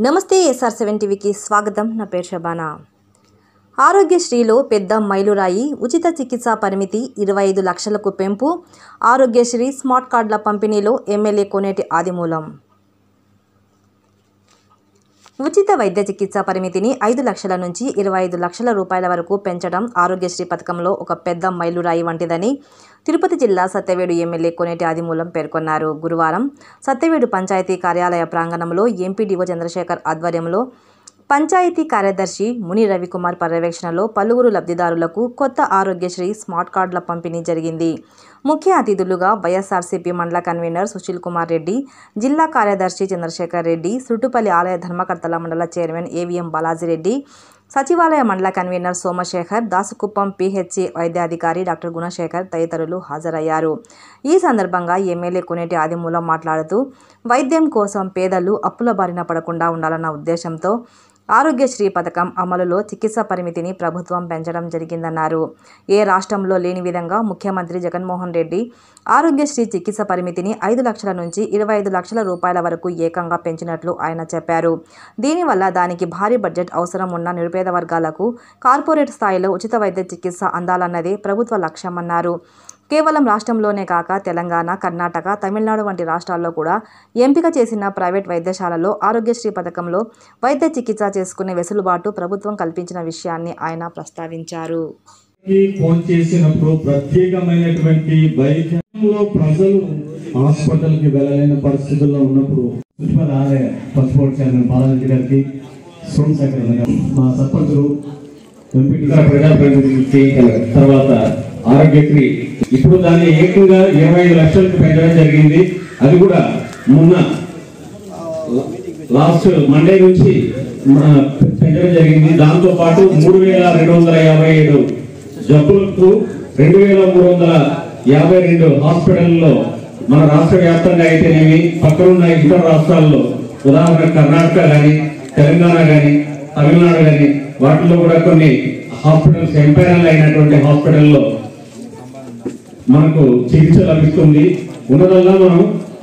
నమస్తే SR7 టీవీకి స్వాగతం. నా పేరు శబానా. ఆరోగ్యశ్రీలో పెద్ద మైలురాయి. ఉచిత చికిత్సా పరిమితి 25 లక్షలకు పెంపు. ఆరోగ్యశ్రీ స్మార్ట్ కార్డుల పంపిణీలో ఎమ్మెల్యే కోనేటి ఆదిమూలం. ఉచిత వైద్య చికిత్సా పరిమితిని 5 లక్షల నుంచి 25 లక్షల రూపాయల వరకు పెంచడం ఆరోగ్యశ్రీ పథకంలో ఒక పెద్ద మైలురాయి వంటిదని తిరుపతి జిల్లా సత్యవేడు ఎమ్మెల్యే కోనేటి ఆదిమూలం పేర్కొన్నారు. గురువారం సత్యవేడు పంచాయతీ కార్యాలయ ప్రాంగణంలో ఎంపీడీఓ చంద్రశేఖర్ ఆధ్వర్యంలో పంచాయతీ కార్యదర్శి ముని రవికుమార్ పర్యవేక్షణలో పలువురు లబ్ధిదారులకు కొత్త ఆరోగ్యశ్రీ స్మార్ట్ కార్డుల పంపిణీ జరిగింది. ముఖ్య అతిథులుగా వైఎస్ఆర్సీపీ మండల కన్వీనర్ సుశీల్ కుమార్ రెడ్డి, జిల్లా కార్యదర్శి చంద్రశేఖర్ రెడ్డి, సుట్టుపల్లి ఆలయ ధర్మకర్తల మండల చైర్మన్ ఏవిఎం బాలాజీరెడ్డి, సచివాలయ మండల కన్వీనర్ సోమశేఖర్, దాసుకుప్పం పిహెచ్సి వైద్యాధికారి డాక్టర్ గుణశేఖర్ తదితరులు హాజరయ్యారు. ఈ సందర్భంగా ఎమ్మెల్యే కోనేటి ఆదిమూలం మాట్లాడుతూ వైద్యం కోసం పేదలు అప్పుల బారిన పడకుండా ఉండాలన్న ఉద్దేశంతో ఆరోగ్యశ్రీ పథకం అమలులో చికిత్స పరిమితిని ప్రభుత్వం పెంచడం జరిగిందన్నారు. ఏ రాష్ట్రంలో లేని విధంగా ముఖ్యమంత్రి జగన్మోహన్ రెడ్డి ఆరోగ్యశ్రీ చికిత్స పరిమితిని 5 లక్షల నుంచి 25 లక్షల రూపాయల వరకు ఏకంగా పెంచినట్లు ఆయన చెప్పారు. దీనివల్ల దానికి భారీ బడ్జెట్ అవసరం ఉన్న నిరుపేద వర్గాలకు కార్పొరేట్ స్థాయిలో ఉచిత వైద్య చికిత్స అందాలన్నదే ప్రభుత్వ లక్ష్యమన్నారు. కేవలం రాష్ట్రంలోనే కాక తెలంగాణ, కర్ణాటక, తమిళనాడు వంటి రాష్ట్రాల్లో కూడా ఎంపిక చేసిన ప్రైవేట్ వైద్యశాలలో ఆరోగ్యశ్రీ పథకంలో వైద్య చికిత్స చేసుకునే వెసులుబాటు ప్రభుత్వం కల్పించిన విషయాన్ని ఆయన ప్రస్తావించారు. ఫోన్ చేసినప్పుడు ప్రత్యేకమైనటువంటి వైద్యంలో ప్రజలు హాస్పిటల్కి వెళ్ళలేని పరిస్థితుల్లో ఉన్నప్పుడు మున్సిపల్ ఆలయ పసుపోటు చైర్మన్ బాలాజీ గారికి, సోమశేఖర్ గారు, మా సర్పంచులు, ప్రజాప్రతినిధులకి, తర్వాత ఆరోగ్యశ్రీ ఇప్పుడు దాన్ని ఏకంగా 25 లక్షలకు పెంచడం జరిగింది. అది కూడా మొన్న లాస్ట్ మండే నుంచి పెంచడం జరిగింది. దాంతో పాటు 3257 జబ్బులకు 2352 హాస్పిటల్లో మన రాష్ట్ర వ్యాప్తంగా అయితేనేమి, పక్కనున్న ఇతర రాష్ట్రాల్లో ఉదాహరణ కర్ణాటక కానీ, తెలంగాణ కానీ, తమిళనాడు కానీ వాటిలో కూడా కొన్ని హాస్పిటల్స్ ఎంపైరల్ అయినటువంటి హాస్పిటల్లో మనకు చికిత్స లభిస్తుంది. ఉన్నదల్లా మనం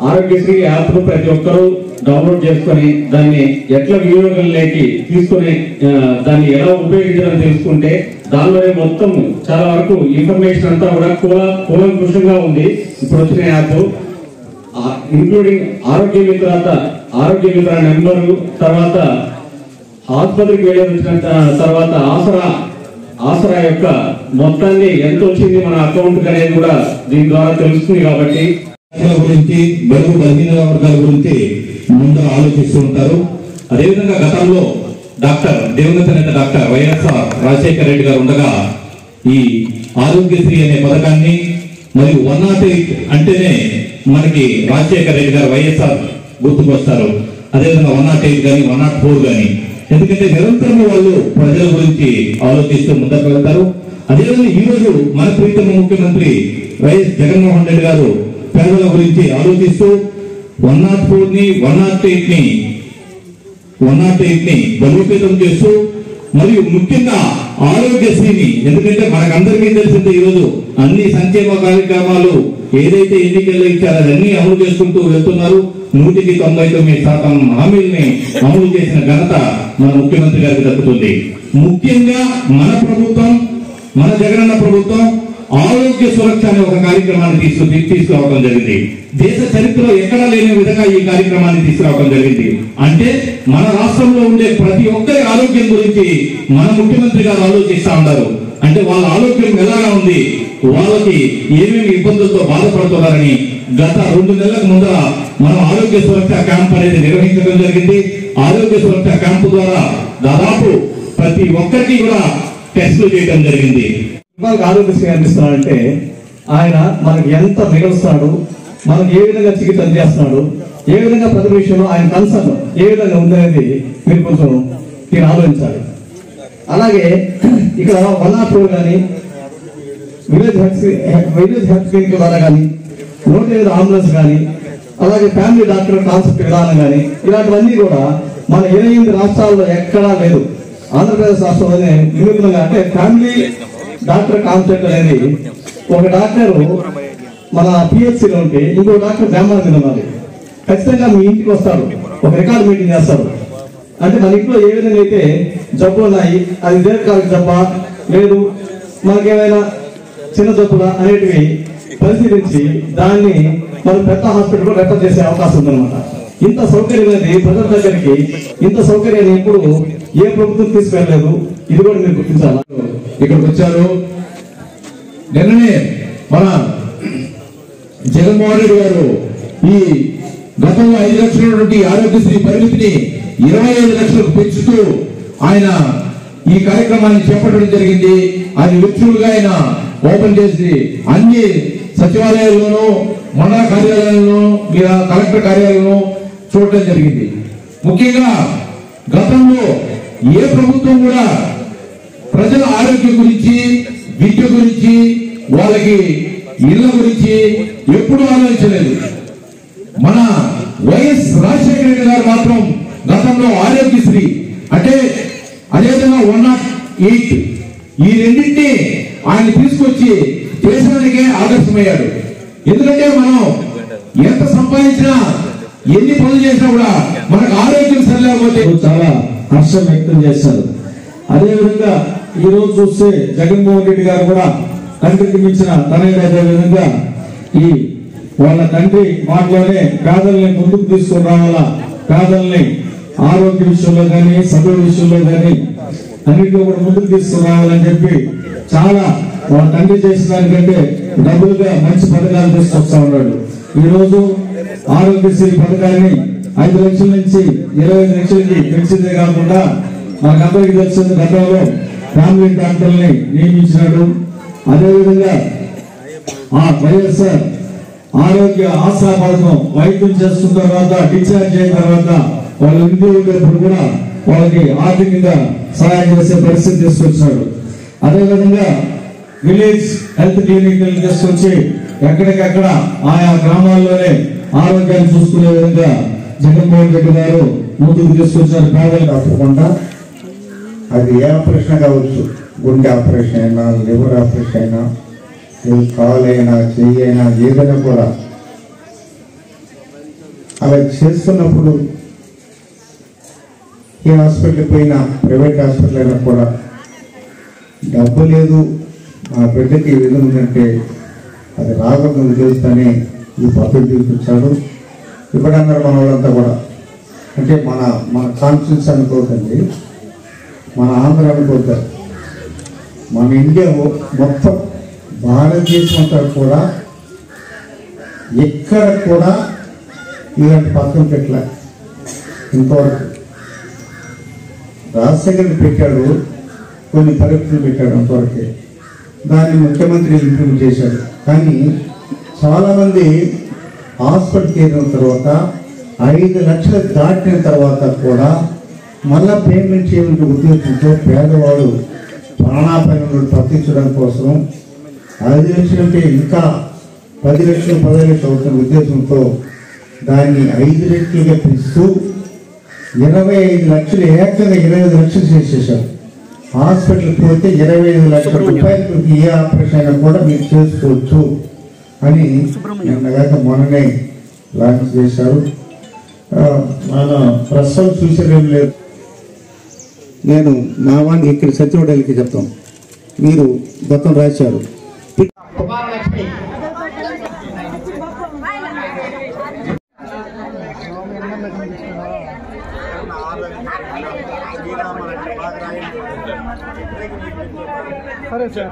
ఆరోగ్యశ్రీ యాప్ను ప్రతి ఒక్కరూ డౌన్లోడ్ చేసుకొని దాన్ని ఎట్లా వినియోగంలోకి తీసుకుని దాన్ని ఎలా ఉపయోగించాలని తెలుసుకుంటే దానిలోనే మొత్తం చాలా వరకు ఇన్ఫర్మేషన్ అంతా కూడా కూలంకుషంగా ఉంది. ఇప్పుడు వచ్చిన యాప్ ఇంక్లూడింగ్ ఆరోగ్య మిత్ర నెంబరు, తర్వాత ఆసుపత్రికి వెళ్ళి వచ్చిన తర్వాత ఆసరా యొక్క మొత్తాన్ని ఎంత వచ్చింది మన అకౌంట్ అనేది కూడా దీని ద్వారా తెలుస్తుంది. కాబట్టి గురించి, బడుగు బలహీన వర్గాల గురించి ముందు ఆలోచిస్తూ ఉంటారు. అదేవిధంగా గతంలో దివంగత నేత డాక్టర్ వైఎస్ఆర్ రాజశేఖర రెడ్డి గారు ఉండగా ఈ ఆరోగ్యశ్రీ అనే పథకాన్ని మరియు 108 అంటేనే మనకి రాజశేఖర రెడ్డి గారు వైఎస్ఆర్ గుర్తుకొస్తారు. అదేవిధంగా 108 కానీ 104 కానీ, ఎందుకంటే నిరంతరం వాళ్ళు ప్రజల గురించి ఆలోచిస్తూ ముందుకు వెళ్తారు. అదేవిధంగా ఈ రోజు మన ప్రీతమ ముఖ్యమంత్రి వైఎస్ జగన్మోహన్ రెడ్డి గారు పేదల గురించి ఆలోచిస్తూ 104ని 108ని బలోపేతం చేస్తూ మరియు ముఖ్యంగా ఆరోగ్యశ్రీని, ఎందుకంటే మనకందరికీ తెలిసిందే ఈరోజు అన్ని సంక్షేమ కార్యక్రమాలు ఏదైతే ఎన్నికల్లో ఇచ్చారో అన్ని అమలు చేసుకుంటూ వెళ్తున్నారు. 199% హామీల్ని అమలు చేసిన ఘనత మన ముఖ్యమంత్రి గారికి దక్కుతుంది. ముఖ్యంగా మన ప్రభుత్వం, మన జగనన్న ప్రభుత్వం ఆరోగ్య సురక్ష అనే ఒక కార్యక్రమాన్ని తీసుకురావడం జరిగింది. దేశ చరిత్రలో ఎక్కడా లేని విధంగా ఈ కార్యక్రమాన్ని తీసుకురావడం జరిగింది. అంటే మన రాష్ట్రంలో ఉండే ప్రతి ఒక్కరి ఆరోగ్యం గురించి మన ముఖ్యమంత్రి గారు ఆలోచిస్తా ఉన్నారు. అంటే వాళ్ళ ఆరోగ్యం ఎలాగా ఉంది, వాళ్ళకి ఏమేమి ఇబ్బందులతో బాధపడుతున్నారని గత 2 నెలలకు ముందర మనం ఆరోగ్య సురక్ష క్యాంప్ అనేది నిర్వహించడం జరిగింది. ఆరోగ్య సురక్ష క్యాంపు ద్వారా దాదాపు ప్రతి ఒక్కరికి కూడా టెస్టులు చేయడం జరిగింది. ఆరోగ్యశ్రీ అందిస్తున్నాడంటే ఆయన మనకి ఎంత మిగులుస్తాడు, మనకు ఏ విధంగా చికిత్స అందిస్తున్నాడు, ఏ విధంగా ప్రతి విషయంలో ఆయన కన్సర్న్ ఏ విధంగా ఉందనేది మీరు కొంచెం మీరు ఆలోచించాలి. అలాగే ఇక్కడ 104 కానీ, విలేజ్ హెల్త్ క్లినిక్ ద్వారా కానీ, 105 అంబులెన్స్ కానీ, అలాగే ఫ్యామిలీ డాక్టర్ కాన్సెప్ట్ విధానం కానీ, ఇలాంటివన్నీ కూడా మన 8 రాష్ట్రాల్లో ఎక్కడా లేదు. ఆంధ్రప్రదేశ్ రాష్ట్రంలోనే వినూత్నంగా, అంటే ఫ్యామిలీ డాక్టర్ కాన్సెప్ట్ అనేది ఒక డాక్టర్ మన పిహెచ్సిలో ఉంటే ఇంకో డాక్టర్ గ్రామాల మీద ఉన్నది. ఖచ్చితంగా మీ ఇంటికి వస్తాడు, ఒక రికార్డ్ మీటింగ్ చేస్తాడు. అంటే మన ఇంట్లో ఏ విధంగా అయితే జబ్బులు ఉన్నాయి, అది దీర్ఘకాలిక జబ్బా లేదు మనకేమైనా చిన్న జబ్బులా అనేటివి పరిశీలించి దాన్ని మనం పెద్ద హాస్పిటల్లో రెఫర్ చేసే అవకాశం ఉందన్నమాట. ఇంత సౌకర్యం అనేది ప్రజల దగ్గరికి, ఇంత సౌకర్యాన్ని ఎప్పుడు ఏ ప్రభుత్వం తీసుకెళ్ళలేదు. ఇది కూడా మీరు గుర్తించాలి. ఇక్కడికి వచ్చారు. నిన్ననే మన జగన్మోహన్ రెడ్డి గారు ఈ గతంలో 5 లక్షల నుండి ఆరోగ్యశ్రీ పరిమితిని 25 లక్షలకు పెంచుతూ ఆయన ఈ కార్యక్రమాన్ని చేపట్టడం జరిగింది. అది విర్చువల్ గా ఆయన ఓపెన్ చేసి అన్ని సచివాలయాల్లోనూ, మండల కార్యాలయాలను, కలెక్టర్ కార్యాలయంలో చూడటం జరిగింది. ముఖ్యంగా గతంలో ఏ ప్రభుత్వం కూడా ప్రజల ఆరోగ్యం గురించి, విద్య గురించి, వాళ్ళకి ఇళ్ల గురించి ఎప్పుడు ఆలోచించలేదు. మన వైఎస్ రాజశేఖర రెడ్డి గారు మాత్రం గతంలో ఆరోగ్యశ్రీ అంటే అదేవిధంగా 108 ఈ రెండింటినీ ఆయన తీసుకొచ్చి దేశానికే ఆదర్శమయ్యాడు. ఎందుకంటే మనం ఎంత సంపాదించినా, ఎన్ని పనులు చేసినా కూడా మనకు ఆరోగ్యం సరిలేకపోతే చాలా హర్షం వ్యక్తం చేశారు. అదేవిధంగా ఈ రోజు చూస్తే జగన్మోహన్ రెడ్డి గారు కూడా తండ్రికి మించిన తనయుడు. అదే విధంగా ఈ వాళ్ళ తండ్రి మాటలోనే పేదల్ని ముందుకు తీసుకుని రావాలా, పేదల్ని ఆరోగ్య విషయంలో కానీ, చదువు విషయంలో కానీ అన్నింటిలో కూడా ముందుకు తీసుకుని రావాలని చెప్పి చాలా వాళ్ళ తండ్రి చేసిన దానికంటే డబ్బులుగా మంచి పథకాలు తీసుకొస్తా ఉన్నాడు. ఈ రోజు ఆరోగ్యశ్రీ పథకాన్ని 5 లక్షల నుంచి 25 లక్షలకి పెంచిందే కాకుండా మనకందరికీ తెలిసింది గతంలో ఫ్యామిలీ డాక్టర్ని నియమించినాడు. అదేవిధంగా ఆ వైఎస్ఆర్ ఆరోగ్య ఆసరా పథకం వైద్యం చేస్తున్న తర్వాత డిశ్చార్జ్ అయిన తర్వాత వాళ్ళ ఇంట్లో ఉండేప్పుడు కూడా వాళ్ళకి ఆర్థికంగా సహాయం చేసే పరిస్థితి తీసుకొచ్చాడు. అదేవిధంగా విలేజ్ హెల్త్ క్లినిక్ తీసుకొచ్చి ఎక్కడికక్కడ ఆయా గ్రామాల్లోనే ఆరోగ్యాన్ని చూసుకునే విధంగా జగన్మోహన్ రెడ్డి గారు ముందుకు తీసుకొచ్చారు. పేదలు తప్పకుండా అది ఏ ఆపరేషన్ కావచ్చు, గుండె ఆపరేషన్ అయినా, లివర్ ఆపరేషన్ అయినా, కాలు అయినా, చెయ్యి అయినా, ఏదైనా కూడా అలా చేస్తున్నప్పుడు ఏ హాస్పిటల్కి పోయినా, ప్రైవేట్ హాస్పిటల్ అయినా కూడా డబ్బు లేదు, మా బిడ్డకి ఈ విధంగా ఉందంటే అది రాకుండా ఉద్దేశిస్తానే ఈ పద్ధతి తీసుకొచ్చాడు. ఇప్పుడన్నారు మన వాళ్ళంతా కూడా, అంటే మన కాన్ఫిడెన్స్ అనుకోకండి, మన ఆంధ్ర అనుకోతారు, మన ఇండియా మొత్తం భారతదేశం అంతా కూడా ఎక్కడ కూడా ఇలాంటి పథకం పెట్టలే. ఇంతవరకు రాజశేఖర్ పెట్టాడు, కొన్ని పరీక్షలు పెట్టాడు అంతవరకే, దాన్ని ముఖ్యమంత్రి ఇంప్రూవ్ చేశాడు. కానీ చాలామంది హాస్పిటల్కి చేరిన తర్వాత 5 లక్షలు దాటిన తర్వాత కూడా మళ్ళా పేమెంట్ చేయడం ఉద్దేశంతో పేదవాడు ప్రాణాపాయంలో తప్పించడం కోసం 5 లక్షలు అంటే ఇంకా 10 లక్షలు 15 లక్షలు అవుతున్న ఉద్దేశంతో దాన్ని 5 రెట్లుగా పెంచుతూ 25 లక్షలు, ఏకంగా 25 లక్షలు చేసేసారు. హాస్పిటల్కి పోతే 25 లక్షల రూపాయలకు ఏ ఆపరేషన్ అయినా కూడా మీరు చేసుకోవచ్చు అని నిన్నగాక మొన్ననే లాంచ్ చేశారు. మన ప్రస్తుతం చూసేదేం లేదు. నేను మా వాడిని ఇక్కడ సచివాలయాలకి చెప్తాం, మీరు గతం రాశారు. సరే సార్